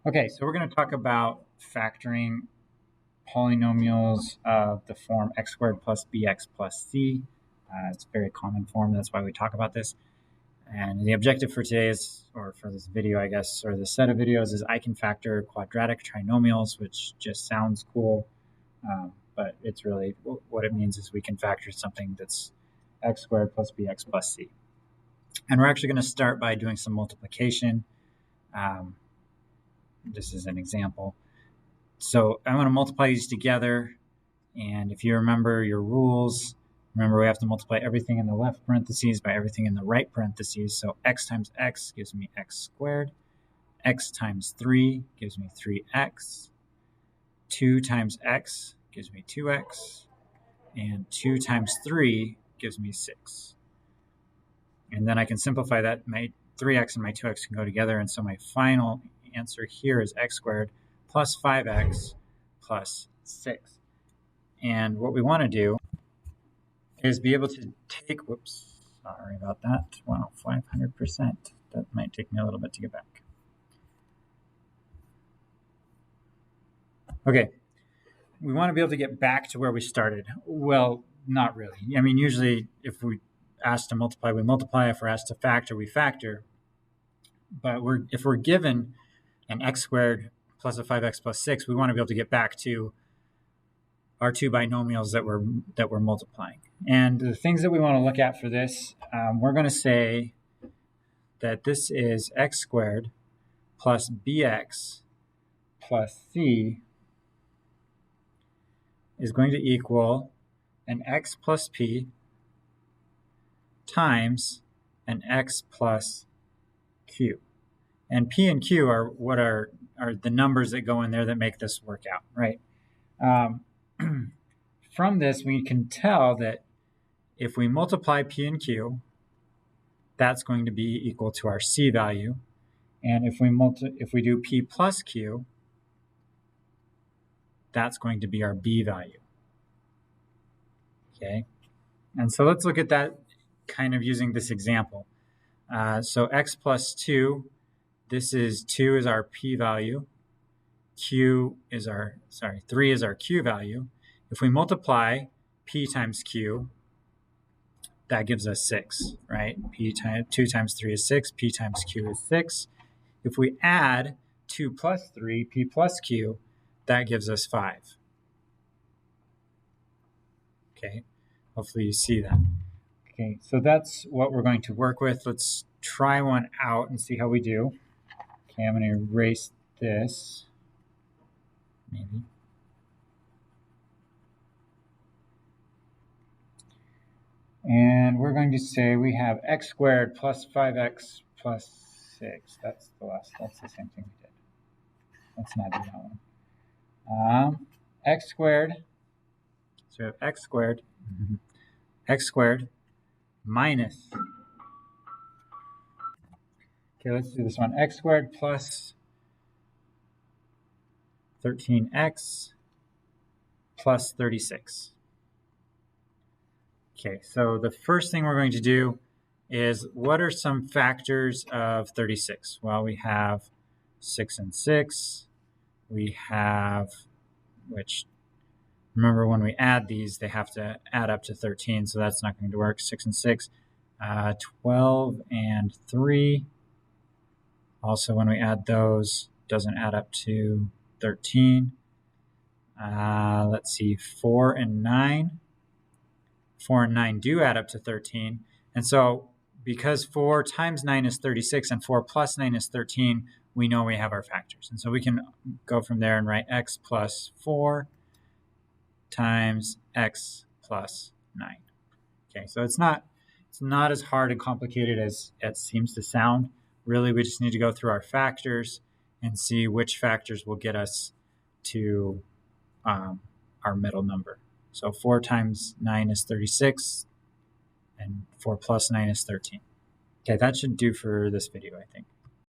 Okay, so we're going to talk about factoring polynomials of the form x squared plus bx plus c. It's a very common form, that's why we talk about this. And the objective for today is, or for this video, I guess, or this set of videos is I can factor quadratic trinomials, which just sounds cool, but it's really, what it means is we can factor something that's x squared plus bx plus c. And we're actually going to start by doing some multiplication. This is an example. So I'm going to multiply these together, and if you remember your rules, remember we have to multiply everything in the left parentheses by everything in the right parentheses. So x times x gives me x squared, x times 3 gives me 3x, 2 times x gives me 2x, and 2 times 3 gives me 6. And then I can simplify that. My 3x and my 2x can go together, and so my final answer here is x squared plus 5x plus 6. And what we want to do is be able to take, whoops, sorry about that. Wow, 500%. That might take me a little bit to get back. Okay, we want to be able to get back to where we started. Well, not really. I mean, usually if we asked to multiply, we multiply. If we're asked to factor, we factor. But if we're given an x squared plus a 5x plus 6, we want to be able to get back to our two binomials that we're multiplying. And the things that we want to look at for this, we're going to say that this is x squared plus bx plus c is going to equal an x plus p times an x plus q. And p and q are what are the numbers that go in there that make this work out, right? From this, we can tell that if we multiply p and q, that's going to be equal to our c value. And if we do p plus q, that's going to be our b value. Okay, and so let's look at that kind of using this example. So x plus 2, this is 2 is our p value, 3 is our q value. If we multiply p times q, that gives us 6, right? 2 times 3 is 6, p times q is 6. If we add 2 plus 3, p plus q, that gives us 5. Okay, hopefully you see that. Okay, so that's what we're going to work with. Let's try one out and see how we do. Okay, I'm going to erase this, maybe. And we're going to say we have x squared plus 5x plus 6. That's the same thing we did. Let's not do that one. X squared, so we have x squared, x squared minus, okay, let's do this one, x squared plus 13x plus 36. Okay, so the first thing we're going to do is, what are some factors of 36? Well, we have 6 and 6. We have, which, remember when we add these, they have to add up to 13, so that's not going to work. 6 and 6. 12 and 3. Also, when we add those, doesn't add up to 13. Let's see, 4 and 9. 4 and 9 do add up to 13. And so because 4 times 9 is 36 and 4 plus 9 is 13, we know we have our factors. And so we can go from there and write x plus 4 times x plus 9. Okay, so it's not as hard and complicated as it seems to sound. Really, we just need to go through our factors and see which factors will get us to our middle number. So 4 times 9 is 36, and 4 plus 9 is 13. Okay, that should do for this video, I think.